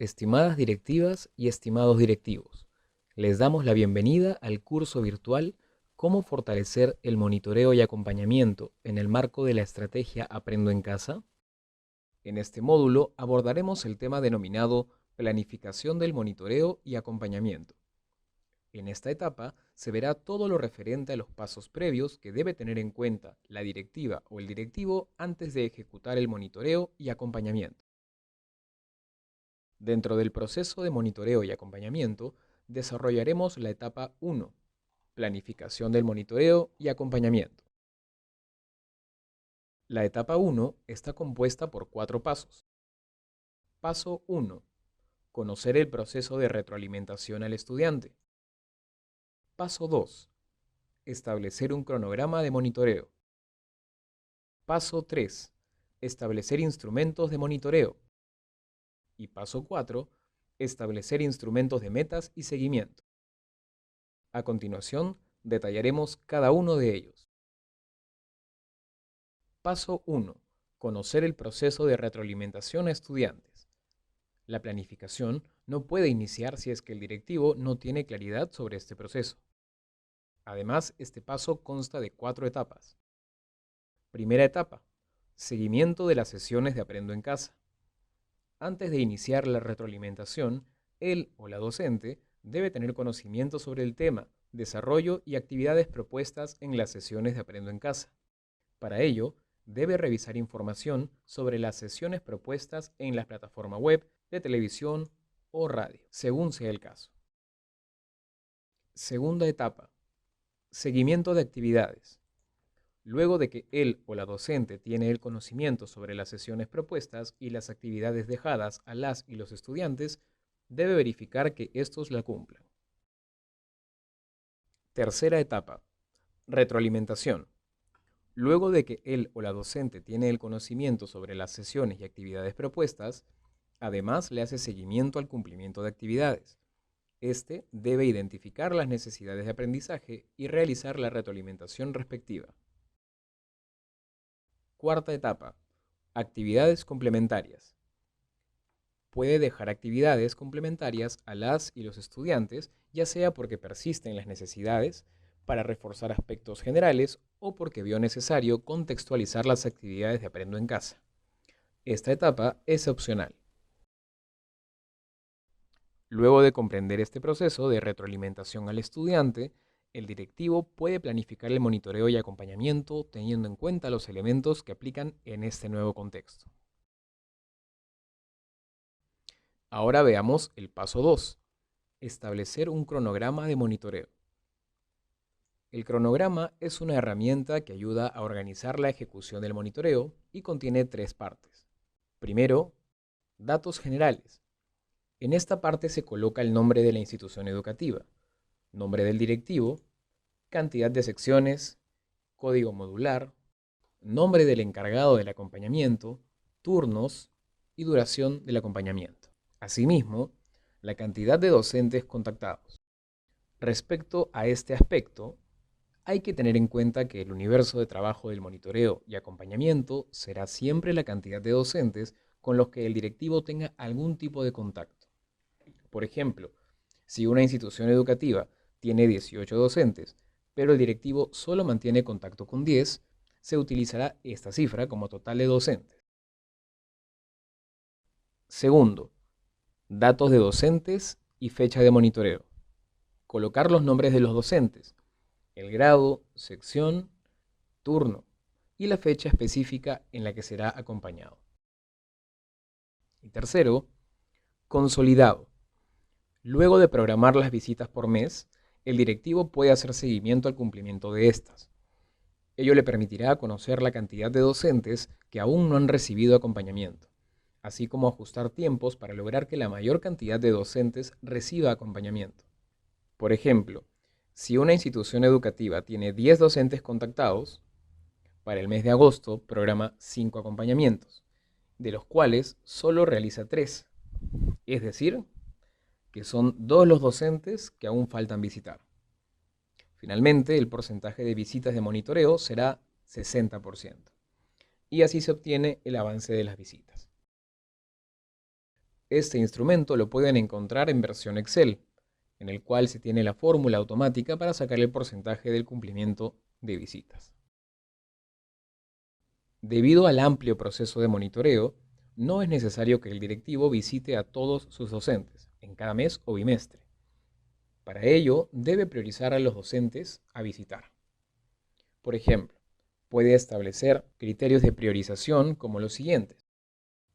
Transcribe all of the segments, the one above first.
Estimadas directivas y estimados directivos, les damos la bienvenida al curso virtual Cómo fortalecer el monitoreo y acompañamiento en el marco de la estrategia Aprendo en Casa. En este módulo abordaremos el tema denominado Planificación del monitoreo y acompañamiento. En esta etapa se verá todo lo referente a los pasos previos que debe tener en cuenta la directiva o el directivo antes de ejecutar el monitoreo y acompañamiento. Dentro del proceso de monitoreo y acompañamiento, desarrollaremos la etapa 1, planificación del monitoreo y acompañamiento. La etapa 1 está compuesta por 4 pasos. Paso 1, conocer el proceso de retroalimentación al estudiante. Paso 2, establecer un cronograma de monitoreo. Paso 3, establecer instrumentos de monitoreo. Y paso 4, establecer instrumentos de metas y seguimiento. A continuación, detallaremos cada uno de ellos. Paso 1. Conocer el proceso de retroalimentación a estudiantes. La planificación no puede iniciar si es que el directivo no tiene claridad sobre este proceso. Además, este paso consta de 4 etapas. Primera etapa. Seguimiento de las sesiones de Aprendo en Casa. Antes de iniciar la retroalimentación, él o la docente debe tener conocimiento sobre el tema, desarrollo y actividades propuestas en las sesiones de Aprendo en Casa. Para ello, debe revisar información sobre las sesiones propuestas en la plataforma web, de televisión o radio, según sea el caso. Segunda etapa. Seguimiento de actividades. Luego de que él o la docente tiene el conocimiento sobre las sesiones propuestas y las actividades dejadas a las y los estudiantes, debe verificar que estos la cumplan. Tercera etapa. Retroalimentación. Luego de que él o la docente tiene el conocimiento sobre las sesiones y actividades propuestas, además le hace seguimiento al cumplimiento de actividades. Este debe identificar las necesidades de aprendizaje y realizar la retroalimentación respectiva. Cuarta etapa. Actividades complementarias. Puede dejar actividades complementarias a las y los estudiantes, ya sea porque persisten las necesidades, para reforzar aspectos generales o porque vio necesario contextualizar las actividades de Aprendo en Casa. Esta etapa es opcional. Luego de comprender este proceso de retroalimentación al estudiante, el directivo puede planificar el monitoreo y acompañamiento teniendo en cuenta los elementos que aplican en este nuevo contexto. Ahora veamos el paso 2, establecer un cronograma de monitoreo. El cronograma es una herramienta que ayuda a organizar la ejecución del monitoreo y contiene 3 partes. Primero, datos generales. En esta parte se coloca el nombre de la institución educativa, nombre del directivo, cantidad de secciones, código modular, nombre del encargado del acompañamiento, turnos y duración del acompañamiento. Asimismo, la cantidad de docentes contactados. Respecto a este aspecto, hay que tener en cuenta que el universo de trabajo del monitoreo y acompañamiento será siempre la cantidad de docentes con los que el directivo tenga algún tipo de contacto. Por ejemplo, si una institución educativa tiene 18 docentes, pero el directivo solo mantiene contacto con 10, se utilizará esta cifra como total de docentes. Segundo, datos de docentes y fecha de monitoreo. Colocar los nombres de los docentes, el grado, sección, turno y la fecha específica en la que será acompañado. Y tercero, consolidado. Luego de programar las visitas por mes, el directivo puede hacer seguimiento al cumplimiento de estas. Ello le permitirá conocer la cantidad de docentes que aún no han recibido acompañamiento, así como ajustar tiempos para lograr que la mayor cantidad de docentes reciba acompañamiento. Por ejemplo, si una institución educativa tiene 10 docentes contactados, para el mes de agosto programa 5 acompañamientos, de los cuales solo realiza 3, es decir, que son 2 los docentes que aún faltan visitar. Finalmente, el porcentaje de visitas de monitoreo será 60%, y así se obtiene el avance de las visitas. Este instrumento lo pueden encontrar en versión Excel, en el cual se tiene la fórmula automática para sacar el porcentaje del cumplimiento de visitas. Debido al amplio proceso de monitoreo, no es necesario que el directivo visite a todos sus docentes, en cada mes o bimestre. Para ello, debe priorizar a los docentes a visitar. Por ejemplo, puede establecer criterios de priorización como los siguientes: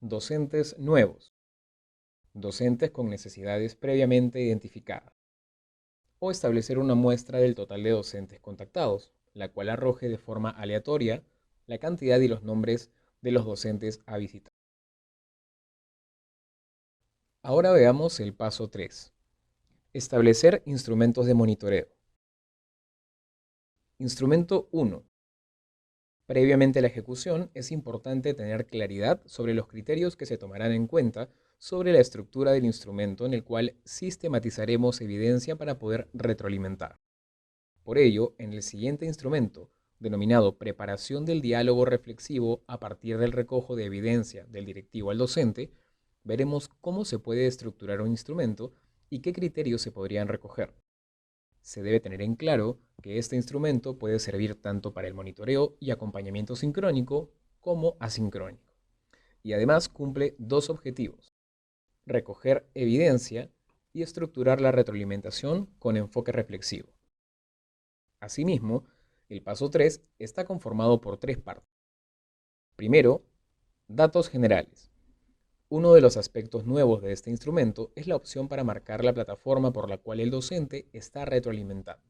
docentes nuevos, docentes con necesidades previamente identificadas, o establecer una muestra del total de docentes contactados, la cual arroje de forma aleatoria la cantidad y los nombres de los docentes a visitar. Ahora veamos el paso 3. Establecer instrumentos de monitoreo. Instrumento 1. Previamente a la ejecución, es importante tener claridad sobre los criterios que se tomarán en cuenta sobre la estructura del instrumento en el cual sistematizaremos evidencia para poder retroalimentar. Por ello, en el siguiente instrumento, denominado preparación del diálogo reflexivo a partir del recojo de evidencia del directivo al docente, veremos cómo se puede estructurar un instrumento y qué criterios se podrían recoger. Se debe tener en claro que este instrumento puede servir tanto para el monitoreo y acompañamiento sincrónico como asincrónico. Y además cumple dos objetivos: recoger evidencia y estructurar la retroalimentación con enfoque reflexivo. Asimismo, el paso 3 está conformado por tres partes. Primero, datos generales. Uno de los aspectos nuevos de este instrumento es la opción para marcar la plataforma por la cual el docente está retroalimentando.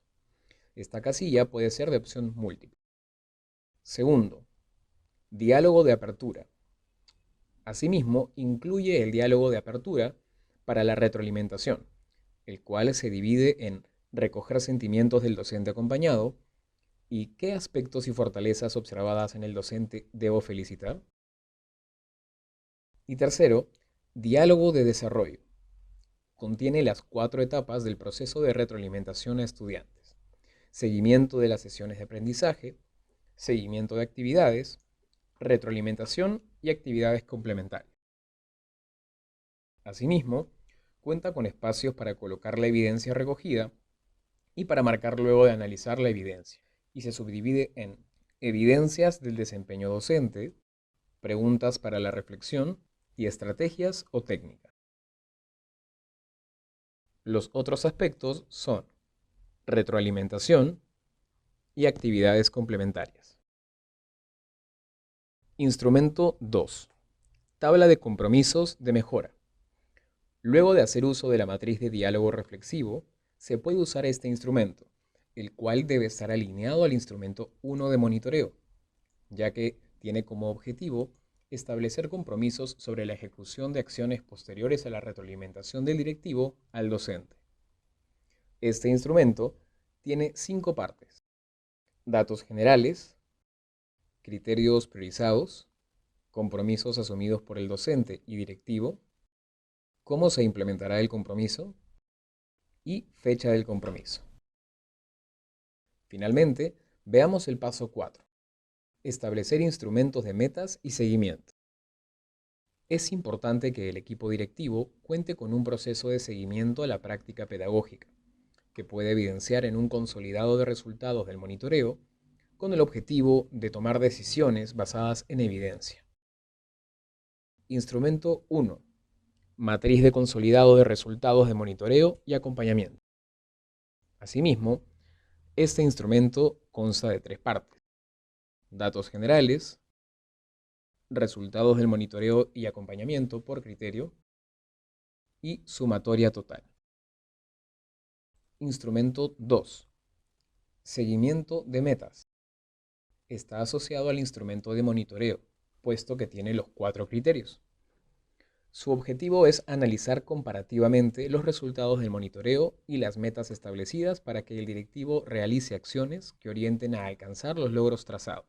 Esta casilla puede ser de opción múltiple. Segundo, diálogo de apertura. Asimismo, incluye el diálogo de apertura para la retroalimentación, el cual se divide en recoger sentimientos del docente acompañado y qué aspectos y fortalezas observadas en el docente debo felicitar. Y tercero, diálogo de desarrollo. Contiene las 4 etapas del proceso de retroalimentación a estudiantes: seguimiento de las sesiones de aprendizaje, seguimiento de actividades, retroalimentación y actividades complementarias. Asimismo, cuenta con espacios para colocar la evidencia recogida y para marcar luego de analizar la evidencia, y se subdivide en evidencias del desempeño docente, preguntas para la reflexión y estrategias o técnicas. Los otros aspectos son retroalimentación y actividades complementarias. Instrumento 2. Tabla de compromisos de mejora. Luego de hacer uso de la matriz de diálogo reflexivo, se puede usar este instrumento, el cual debe estar alineado al instrumento 1 de monitoreo, ya que tiene como objetivo establecer compromisos sobre la ejecución de acciones posteriores a la retroalimentación del directivo al docente. Este instrumento tiene 5 partes: datos generales, criterios priorizados, compromisos asumidos por el docente y directivo, cómo se implementará el compromiso y fecha del compromiso. Finalmente, veamos el paso 4. Establecer instrumentos de metas y seguimiento. Es importante que el equipo directivo cuente con un proceso de seguimiento a la práctica pedagógica, que puede evidenciar en un consolidado de resultados del monitoreo, con el objetivo de tomar decisiones basadas en evidencia. Instrumento 1. Matriz de consolidado de resultados de monitoreo y acompañamiento. Asimismo, este instrumento consta de 3 partes: datos generales, resultados del monitoreo y acompañamiento por criterio y sumatoria total. Instrumento 2. Seguimiento de metas. Está asociado al instrumento de monitoreo, puesto que tiene los 4 criterios. Su objetivo es analizar comparativamente los resultados del monitoreo y las metas establecidas para que el directivo realice acciones que orienten a alcanzar los logros trazados,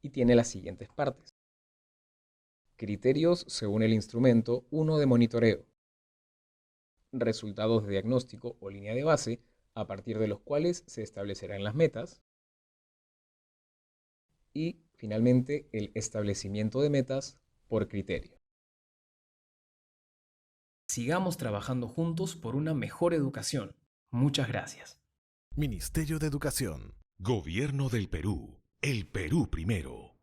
y tiene las siguientes partes: criterios según el instrumento 1 de monitoreo, resultados de diagnóstico o línea de base a partir de los cuales se establecerán las metas, y finalmente el establecimiento de metas por criterio. Sigamos trabajando juntos por una mejor educación. Muchas gracias. Ministerio de Educación. Gobierno del Perú. El Perú primero.